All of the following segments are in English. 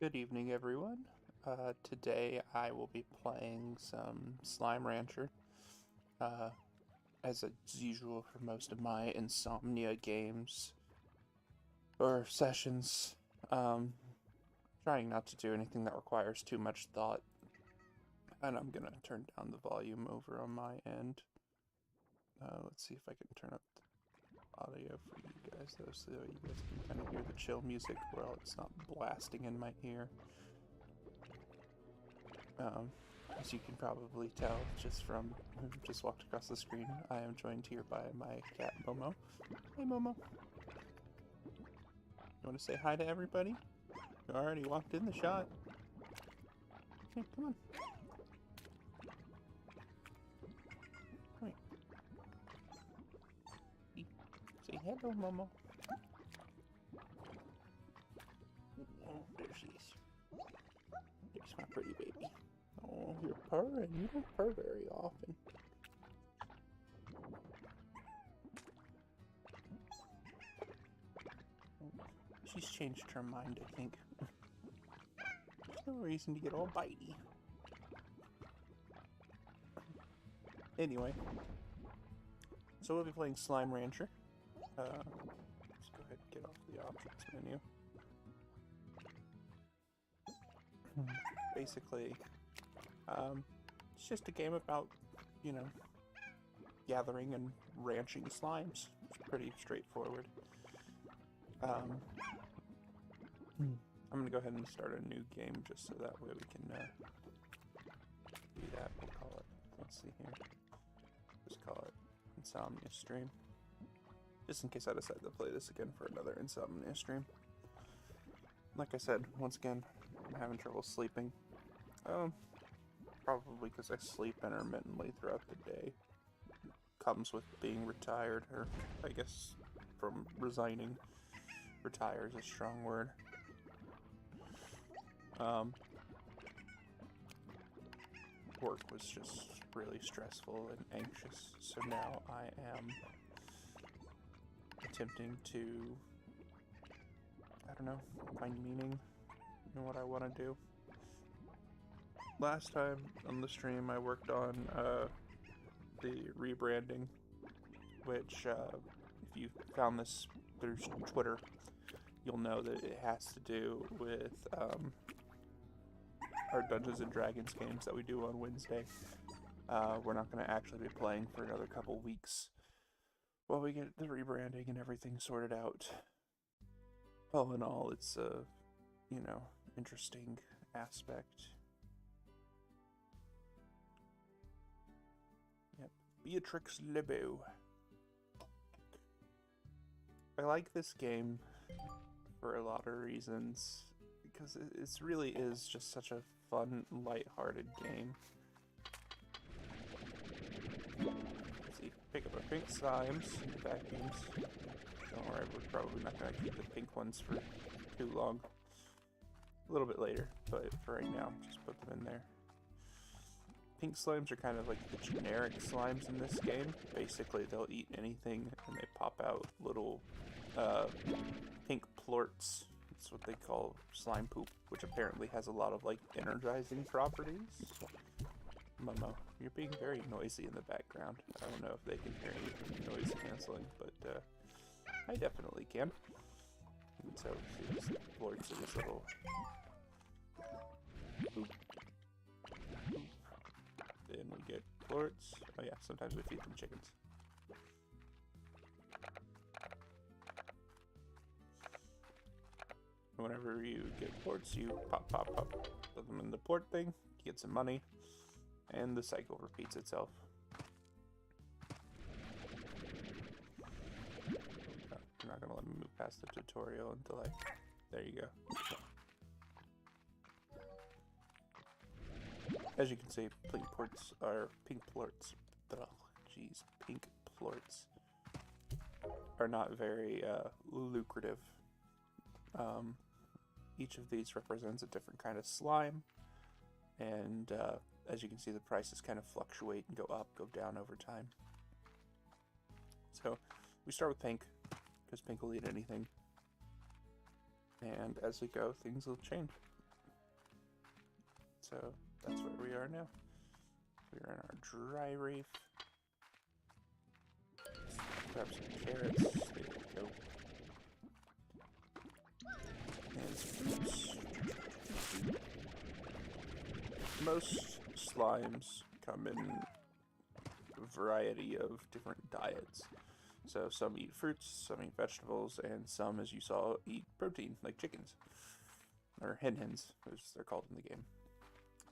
Good evening, everyone. Today I will be playing some Slime Rancher, uh, as usual for most of my Insomnia games or sessions. Trying not to do anything that requires too much thought, and I'm gonna turn down the volume over on my end. Let's see if I can turn up the audio for you guys, though, so you guys can kind of hear the chill music while it's not blasting in my ear. As you can probably tell just from who just walked across the screen, I am joined here by my cat Momo. Hey Momo. You want to say hi to everybody? You already walked in the shot. Okay, come on. Come here. Say hello, Momo. Oh, there she is. There's my pretty baby. Oh, you're purring. You don't purr very often. She's changed her mind, I think. There's no reason to get all bitey. Anyway, so we'll be playing Slime Rancher. Let's go ahead and get off the options menu. Basically, it's just a game about, you know, gathering and ranching slimes. It's pretty straightforward. I'm gonna go ahead and start a new game just so that way we can do that. We'll call it, let's see here, just call it Insomnia Stream. Just in case I decide to play this again for another Insomnia Stream. Like I said, once again, I'm having trouble sleeping. Probably because I sleep intermittently throughout the day. Comes with being retired, or I guess from resigning. Retire is a strong word. Work was just really stressful and anxious, so now I am attempting to, I don't know, find meaning in what I want to do. Last time on the stream I worked on the rebranding, which if you found this through Twitter, you'll know that it has to do with our Dungeons and Dragons games that we do on Wednesday. We're not going to actually be playing for another couple weeks while we get the rebranding and everything sorted out. All in all, it's a, you know, interesting aspect. Yep, Beatrix Lebeau. I like this game for a lot of reasons, because it really is just such a fun, light-hearted game. Let's see, pick up our pink slimes, vacuums. Don't worry, we're probably not going to keep the pink ones for too long. A little bit later, but for right now, just put them in there. Pink slimes are kind of like the generic slimes in this game. Basically, they'll eat anything, and they pop out little pink plorts. That's what they call slime poop, which apparently has a lot of like energizing properties. Momo, you're being very noisy in the background. I don't know if they can hear any noise canceling, but I definitely can. And so see these plorts are this little poop. Then we get plorts. Oh yeah, sometimes we feed them chickens. Whenever you get ports, you pop, put them in the port thing, get some money, and the cycle repeats itself. I'm not gonna let me move past the tutorial until there you go. As you can see, pink plorts, pink plorts are not very lucrative. Each of these represents a different kind of slime, and as you can see, the prices kind of fluctuate and go up, go down over time. So we start with pink, because pink will eat anything, and as we go, things will change. so that's where we are now. We're in our dry reef. Grab some carrots. There we go. And some fruits. Most slimes come in a variety of different diets. So some eat fruits, some eat vegetables, and some, as you saw, eat protein, like chickens. Or hens, as they're called in the game.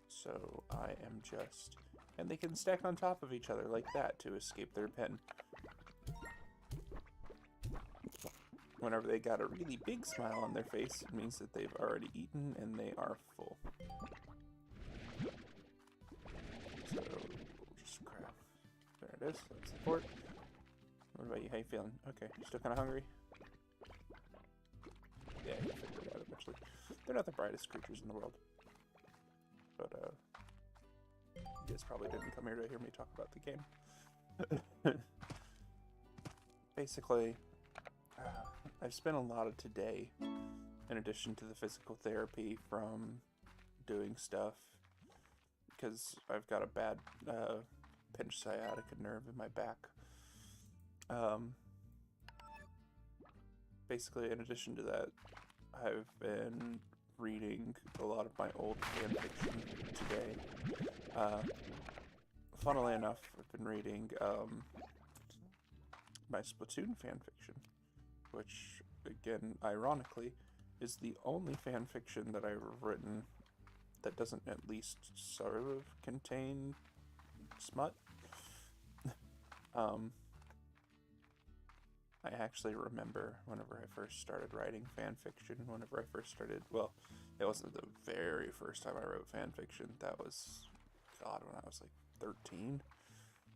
So I am just... And they can stack on top of each other like that to escape their pen. Whenever they got a really big smile on their face, it means that they've already eaten and they are full. So we'll just grab... There it is, that's the port. What about you? How you feeling? Okay, you still kind of hungry? Yeah, you'll figure it out eventually. They're not the brightest creatures in the world. But, you guys probably didn't come here to hear me talk about the game. Basically, I've spent a lot of today, in addition to the physical therapy from doing stuff, because I've got a bad pinched sciatica nerve in my back. Basically, in addition to that, I've been reading a lot of my old fanfiction today. Funnily enough, I've been reading my Splatoon fanfiction, which, again, ironically, is the only fanfiction that I've written that doesn't at least sort of contain smut. I actually remember whenever I first started writing fanfiction, whenever I first started, well, it wasn't the very first time I wrote fanfiction, that was, God, when I was like 13?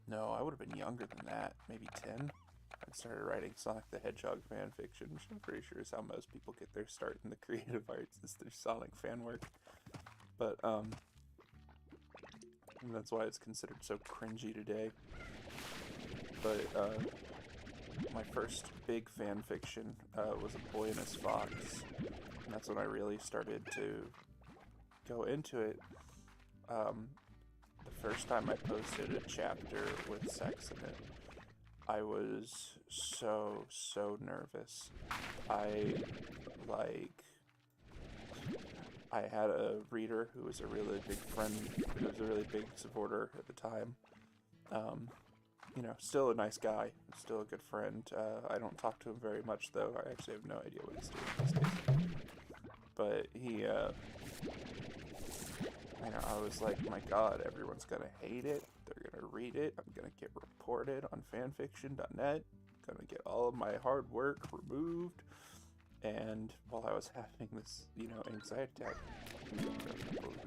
No, I would have been younger than that, maybe 10. I started writing Sonic the Hedgehog fanfiction, which I'm pretty sure is how most people get their start in the creative arts, is their Sonic fan work. But, and that's why it's considered so cringy today. But, my first big fan fiction was A Boy and His Fox, and that's when I really started to go into it. The first time I posted a chapter with sex in it, I was so nervous. I had a reader who was a really big friend, who was a really big supporter at the time. You know, still a nice guy, still a good friend. I don't talk to him very much, though. I actually have no idea what he's doing these days. But he, you know, I was like, my God, everyone's gonna hate it. They're gonna read it. I'm gonna get reported on fanfiction.net. Gonna get all of my hard work removed. And while I was having this, you know, anxiety attack,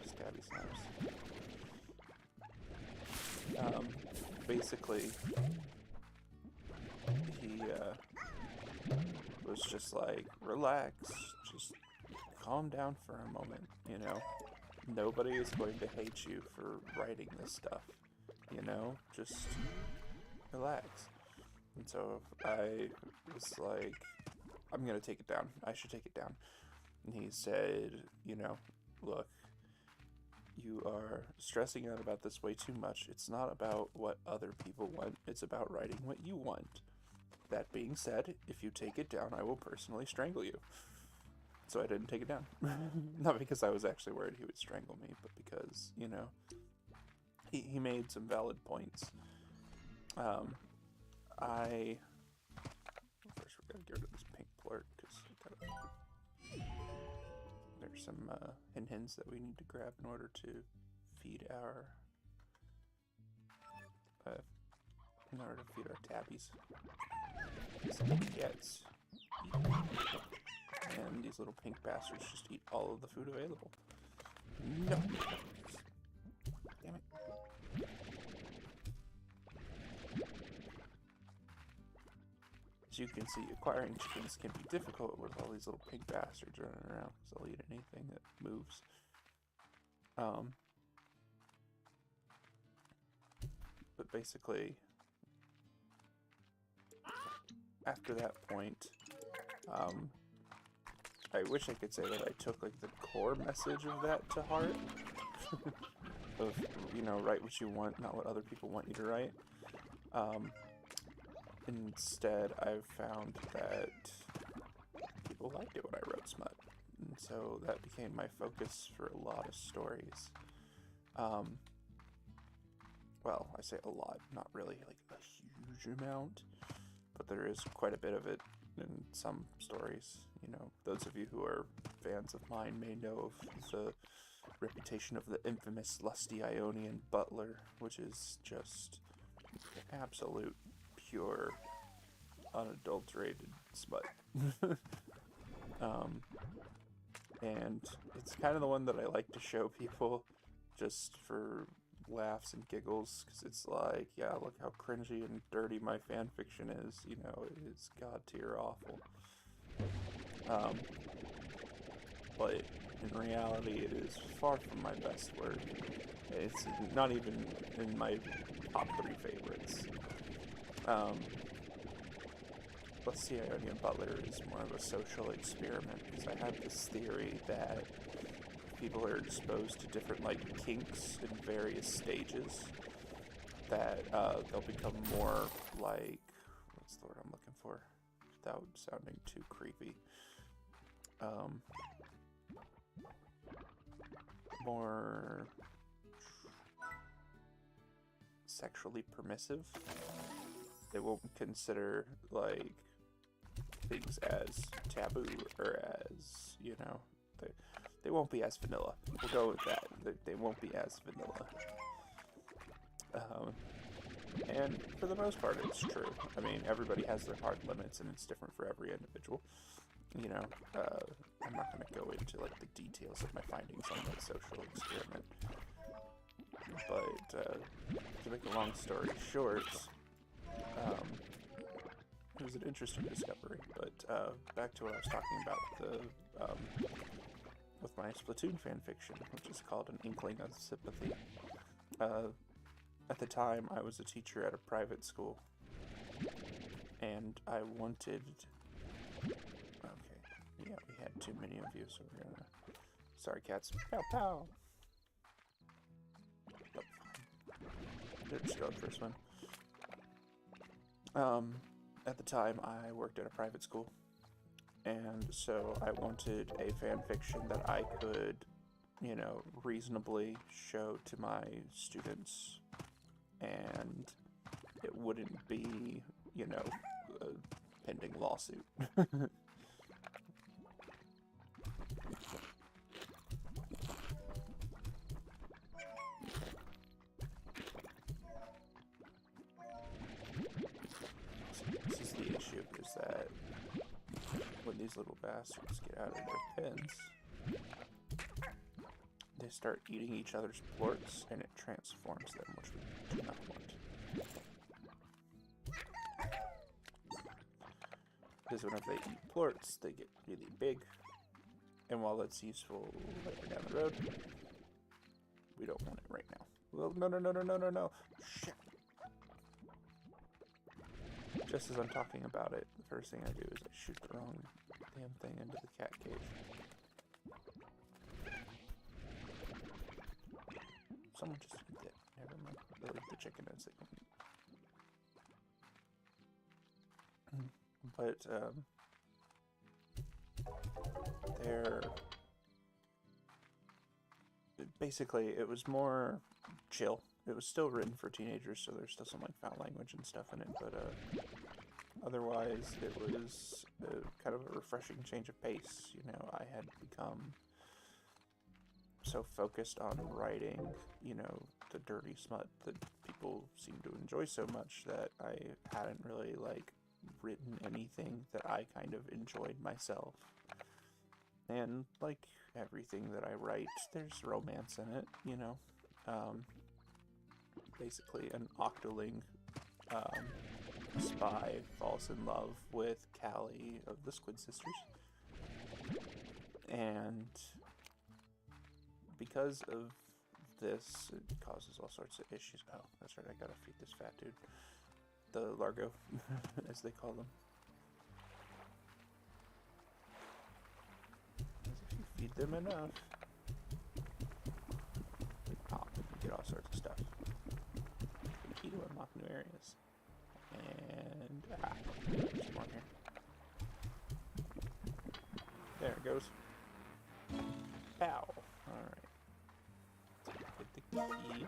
stabby snaps. Basically, he was just like, relax, just calm down for a moment, you know? Nobody is going to hate you for writing this stuff, you know? Just relax. And so I was like, I'm gonna take it down. I should take it down. And he said, you know, look, you are stressing out about this way too much. It's not about what other people want. It's about writing what you want. That being said, if you take it down, I will personally strangle you. So I didn't take it down. Not because I was actually worried he would strangle me, but because, you know, he made some valid points. First we're gonna get rid of this pink plort, because there's some hens that we need to grab in order to feed our tabbies. Yes. And these little pink bastards just eat all of the food available. No! Damn it. As you can see, acquiring chickens can be difficult with all these little pink bastards running around, because they'll eat anything that moves. But basically, after that point, I wish I could say that I took like the core message of that to heart, of, you know, write what you want, not what other people want you to write. Instead, I've found that people liked it when I wrote smut, and so that became my focus for a lot of stories. Well, I say a lot, not really like a huge amount, but there is quite a bit of it in some stories. You know, those of you who are fans of mine may know of the reputation of the infamous lusty Ionian butler, which is just absolute, pure, unadulterated smut. And it's kind of the one that I like to show people just for laughs and giggles, because it's like, yeah, look how cringy and dirty my fan fiction is, you know, it is god tier awful. But in reality, it is far from my best work. It's not even in my top 3 favorites. Let's see, Ionian Butler is more of a social experiment, because I have this theory that people are exposed to different, like, kinks in various stages, that they'll become more like, what's the word I'm looking for, without sounding too creepy, more sexually permissive. They won't consider, like, things as taboo, or as, you know, they won't be as vanilla. We'll go with that. They won't be as vanilla. And for the most part, it's true. I mean, everybody has their hard limits, and it's different for every individual. You know, I'm not going to go into, like, the details of my findings on that social experiment. But, to make a long story short, it was an interesting discovery. But, back to what I was talking about with my Splatoon fanfiction, which is called An Inkling of Sympathy. At the time, I was a teacher at a private school, and I wanted... Okay, yeah, we had too many of you, so we're gonna... Sorry, cats. Pow, pow! Oh, fine. Just go for this one. At the time, I worked at a private school, and so I wanted a fan fiction that I could, you know, reasonably show to my students, and it wouldn't be, you know, a pending lawsuit. This is the issue, is that when these little bastards get out of their pens, they start eating each other's plorts, and it transforms them, which we do not want. Because whenever they eat plorts, they get really big, and while that's useful later down the road, we don't want it right now. Well, no. Shit. Just as I'm talking about it, the first thing I do is I shoot the wrong damn thing into the cat cage. Someone just eat it. Never mind. They'll eat the chicken as they can eat. But, they're... Basically, it was more chill. It was still written for teenagers, so there's still some, like, foul language and stuff in it, but, otherwise, it was kind of a refreshing change of pace. You know, I had become so focused on writing, you know, the dirty smut that people seem to enjoy so much that I hadn't really, like, written anything that I kind of enjoyed myself. And, like everything that I write, there's romance in it, you know. Basically, an octoling spy falls in love with Callie of the Squid Sisters. And because of this, it causes all sorts of issues. Oh, that's right, I gotta feed this fat dude. The Largo, as they call them. As if you feed them enough. sorts of stuff. Key to unlock new areas. And there's more here. There it goes. Pow. Alright. Get the key.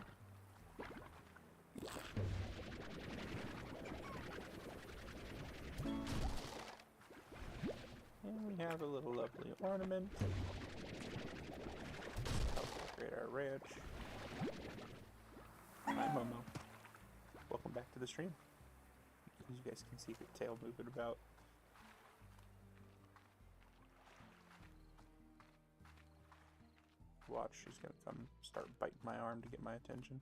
And we have a little lovely ornament. Help decorate our ranch. Hi Momo. Welcome back to the stream. You guys can see her tail moving about. Watch, she's gonna come start biting my arm to get my attention.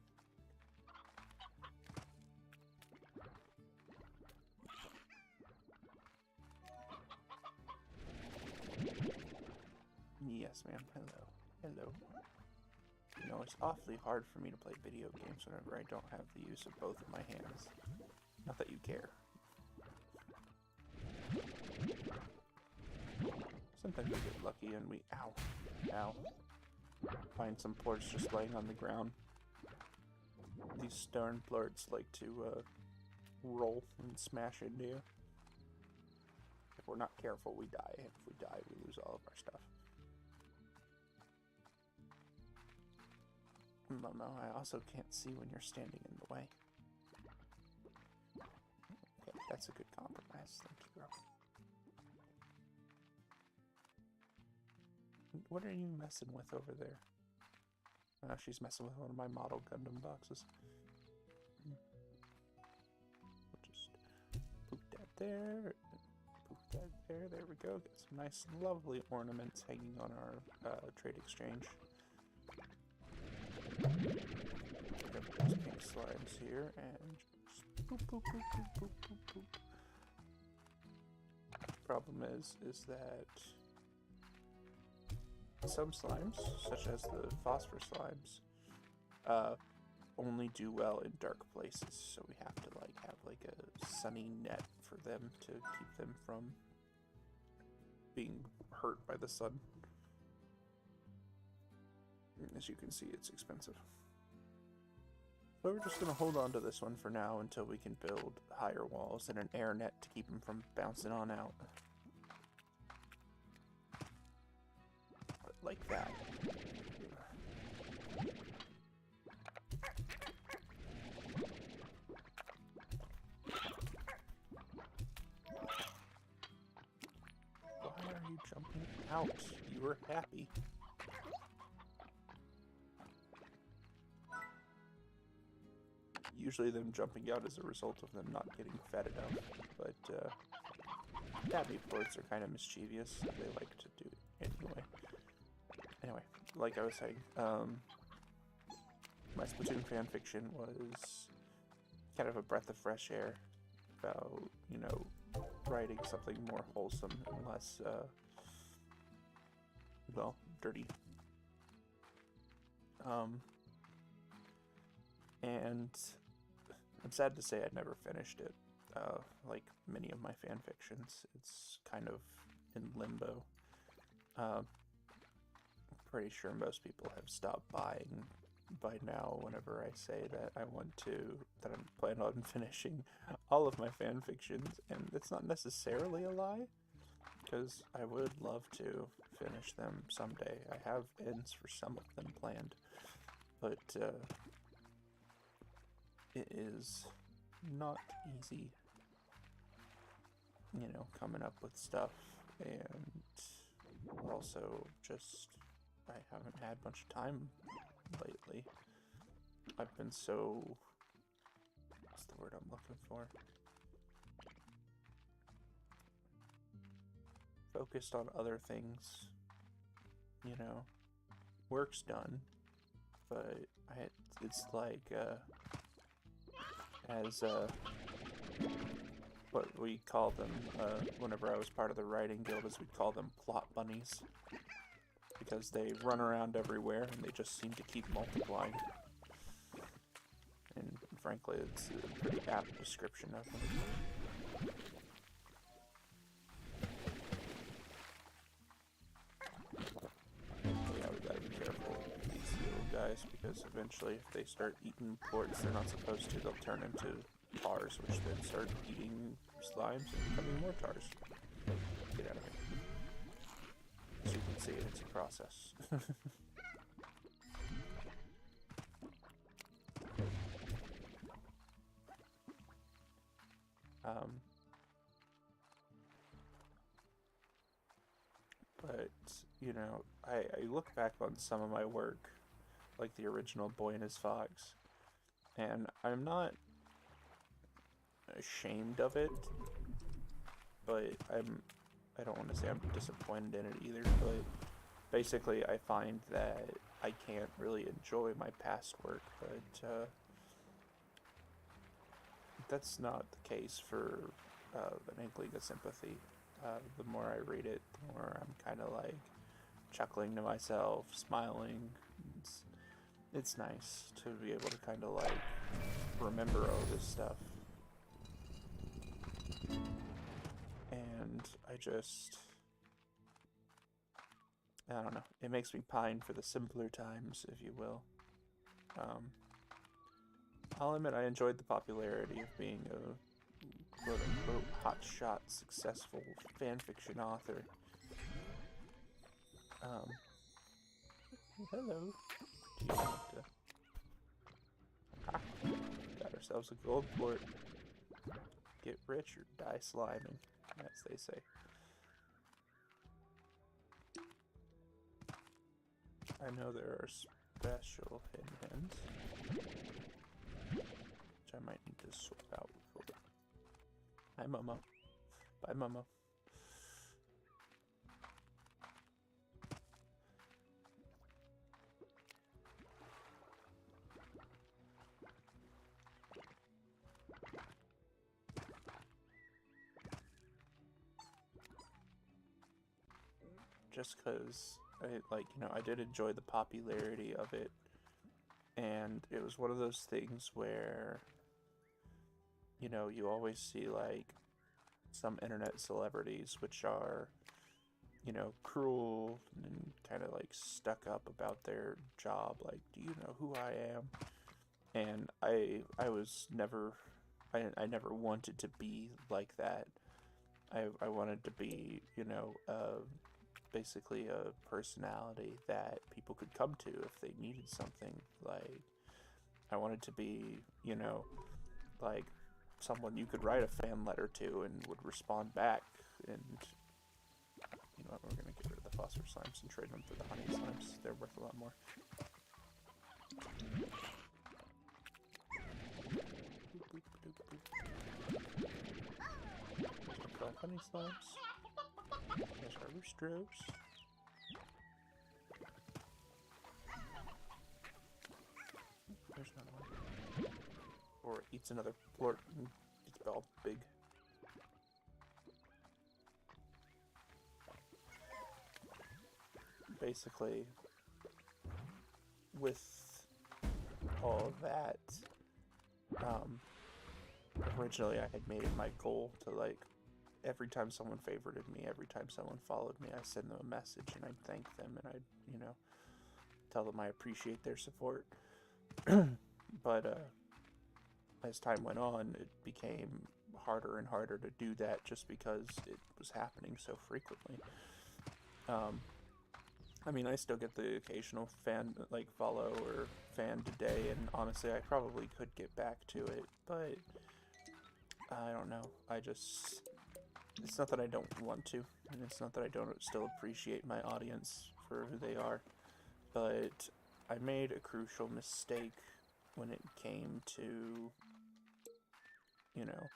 Yes, ma'am. Hello. Hello. You know, it's awfully hard for me to play video games whenever I don't have the use of both of my hands. Not that you care. Sometimes we get lucky and we... Ow. Ow. Find some plorts just laying on the ground. These stone plorts like to roll and smash into you. If we're not careful, we die. If we die, we lose all of our stuff. Momo, I also can't see when you're standing in the way. Okay, that's a good compromise. Thank you, bro. What are you messing with over there? Oh, she's messing with one of my model Gundam boxes. We'll just poop that there. Poop that there. There we go. Get some nice, lovely ornaments hanging on our trade exchange. Pick up these pink slimes here and just boop, boop, boop, boop, boop, boop, boop. Problem is that some slimes, such as the phosphor slimes, only do well in dark places, so we have to have a sunny net for them to keep them from being hurt by the sun. As you can see, it's expensive. So we're just going to hold on to this one for now until we can build higher walls and an air net to keep them from bouncing on out. Like that. Why are you jumping out? You were happy. Usually them jumping out is a result of them not getting fed enough, but tabby plorts are kind of mischievous. They like to do it anyway. Anyway, like I was saying, my Splatoon fanfiction was kind of a breath of fresh air about, you know, writing something more wholesome and less, well, dirty. And I'm sad to say I never finished it. Like many of my fanfictions, it's kind of in limbo. Pretty sure most people have stopped buying by now whenever I say that I'm planning on finishing all of my fan fictions, and it's not necessarily a lie, because I would love to finish them someday. I have ends for some of them planned, but it is not easy, you know, coming up with stuff, and also just I haven't had much time lately. I've been so... what's the word I'm looking for? Focused on other things. You know, work's done, but it's like, as, what we call them, whenever I was part of the writing guild, is we'd call them plot bunnies. Because they run around everywhere and they just seem to keep multiplying. And frankly, it's a pretty apt description of them. Yeah, we gotta be careful with these little guys, because eventually if they start eating plorts they're not supposed to, they'll turn into tars, which then start eating slimes and becoming more tars. Get out of here. As you can see, it's a process. But, you know, I look back on some of my work, like the original Boy and His Fox, and I'm not ashamed of it, but I don't want to say I'm disappointed in it either, but basically I find that I can't really enjoy my past work, but that's not the case for the Ink League of Sympathy. The more I read it, the more I'm kind of like chuckling to myself, smiling. It's nice to be able to kind of like remember all this stuff. And I don't know, it makes me pine for the simpler times, if you will. I'll admit I enjoyed the popularity of being a quote-unquote hotshot successful fanfiction author. Hello. Do you want to... Got ourselves a gold plort. Get rich or die sliming, as they say. I know there are special hens, which I might need to swap out for. Hi, Momo. Bye, Momo. Just because I did enjoy the popularity of it, and it was one of those things where, you know, you always see like some internet celebrities which are, you know, cruel and kind of like stuck up about their job, like, do you know who I am? And I was never, I never wanted to be like that. I wanted to be, you know, basically a personality that people could come to if they needed something. Like, I wanted to be, you know, like someone you could write a fan letter to and would respond back. And you know what, we're gonna get rid of the phosphor slimes and trade them for the honey slimes. They're worth a lot more. Honey slimes. There's our roostros. There's another one. Or it eats another plort and gets all big. Basically, with all of that, originally I had made it my goal to, like, every time someone favorited me, every time someone followed me, I send them a message and I'd thank them and I'd, you know, tell them I appreciate their support. But as time went on, it became harder and harder to do that just because it was happening so frequently. I mean, I still get the occasional fan, like, follow or fan today, and honestly, I probably could get back to it, but I don't know. It's not that I don't want to, and it's not that I don't still appreciate my audience for who they are, but I made a crucial mistake when it came to, you know,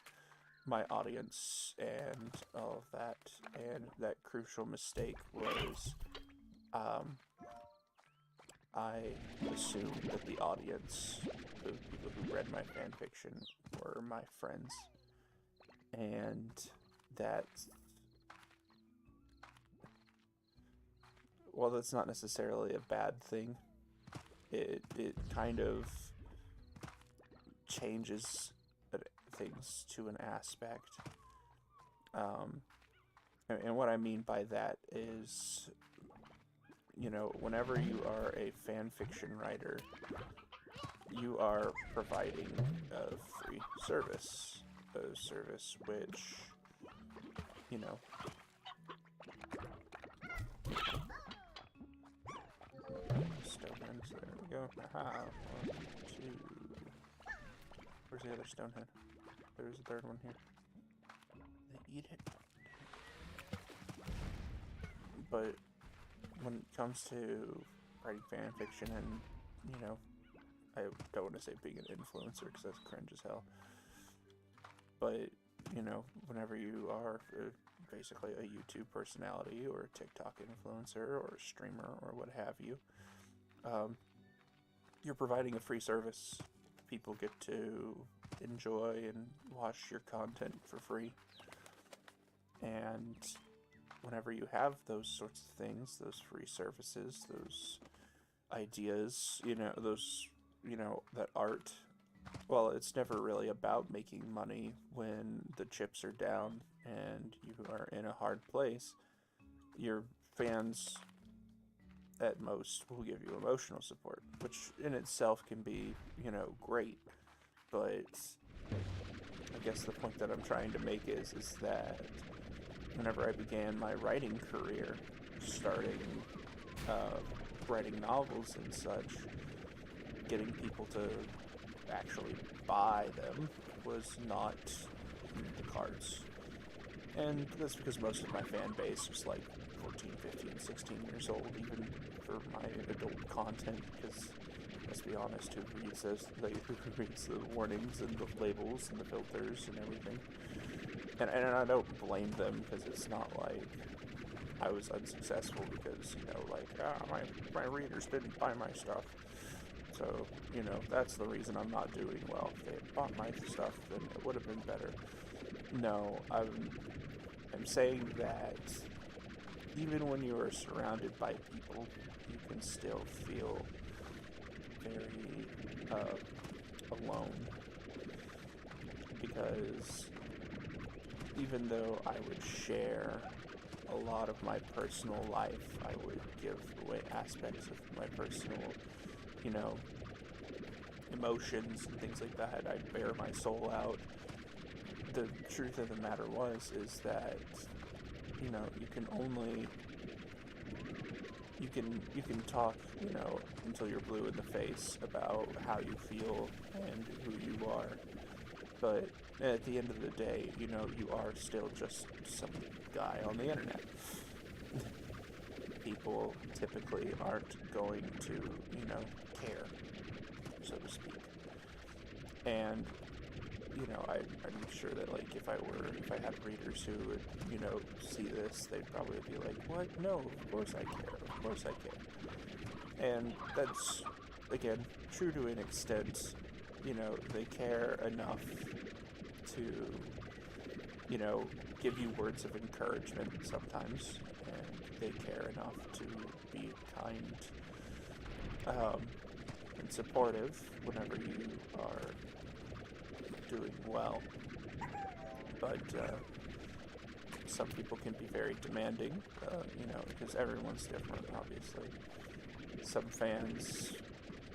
my audience and all of that, and that crucial mistake was, I assumed that the audience, the people who read my fanfiction, were my friends, and that's, well, that's not necessarily a bad thing. It kind of changes things to an aspect. And what I mean by that is, you know, whenever you are a fan fiction writer, you are providing a free service. A service which, you know, Stonehenge, there we go. Aha, 1, 2. Where's the other Stonehenge? There's a third one here. They eat it. But when it comes to writing fan fiction and, you know, I don't want to say being an influencer because that's cringe as hell. But, you know, whenever you are basically a YouTube personality or a TikTok influencer or a streamer or what have you, you're providing a free service. People get to enjoy and watch your content for free. And whenever you have those sorts of things, those free services, those ideas, you know, those, you know, that art, well, it's never really about making money when the chips are down and you are in a hard place. Your fans, at most, will give you emotional support, which in itself can be, you know, great. But I guess the point that I'm trying to make is that whenever I began my writing career, starting writing novels and such, getting people to actually buy them was not in the cards. And that's because most of my fan base was like 14, 15, 16 years old, even for my adult content, because let's be honest, who reads those, like, who reads the warnings and the labels and the filters and everything? And I don't blame them, because it's not like I was unsuccessful because, you know, like, my readers didn't buy my stuff. So, you know, that's the reason I'm not doing well. If they had bought my stuff, then it would have been better. No, I'm saying that even when you are surrounded by people, you can still feel very alone. Because even though I would share a lot of my personal life, I would give away aspects of my personal, you know, emotions and things like that. I'd bear my soul out. The truth of the matter is that, you know, you can talk, you know, until you're blue in the face about how you feel and who you are. But at the end of the day, you know, you are still just some guy on the internet. People typically aren't going to, you know, care, so to speak. And, you know, I'm sure that, like, if I had readers who would, you know, see this, they'd probably be like, what? No, of course I care. Of course I care. And that's, again, true to an extent. You know, they care enough to, you know, give you words of encouragement sometimes, and they care enough to be kind and supportive whenever you are doing well. But some people can be very demanding, you know, because everyone's different, obviously. Some fans,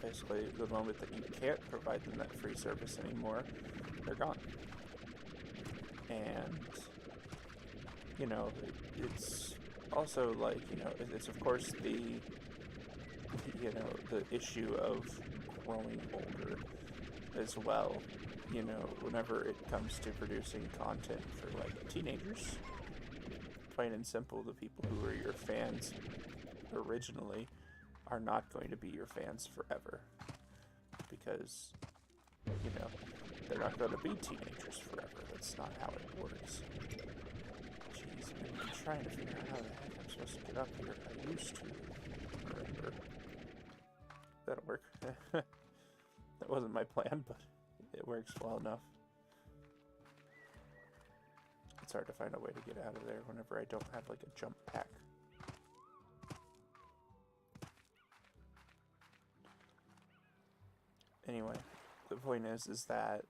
basically, the moment that you can't provide them that free service anymore, they're gone. And, you know, it's also like, you know, it's of course the, you know, the issue of growing older as well. You know, whenever it comes to producing content for, like, teenagers, plain and simple, the people who were your fans originally are not going to be your fans forever. Because, you know, they're not going to be teenagers forever. That's not how it works. Jeez, man, I'm trying to figure out how the heck I'm supposed to get up here. I used to remember. That'll work. That wasn't my plan, but it works well enough. It's hard to find a way to get out of there whenever I don't have, like, a jump pack. Anyway, the point is that,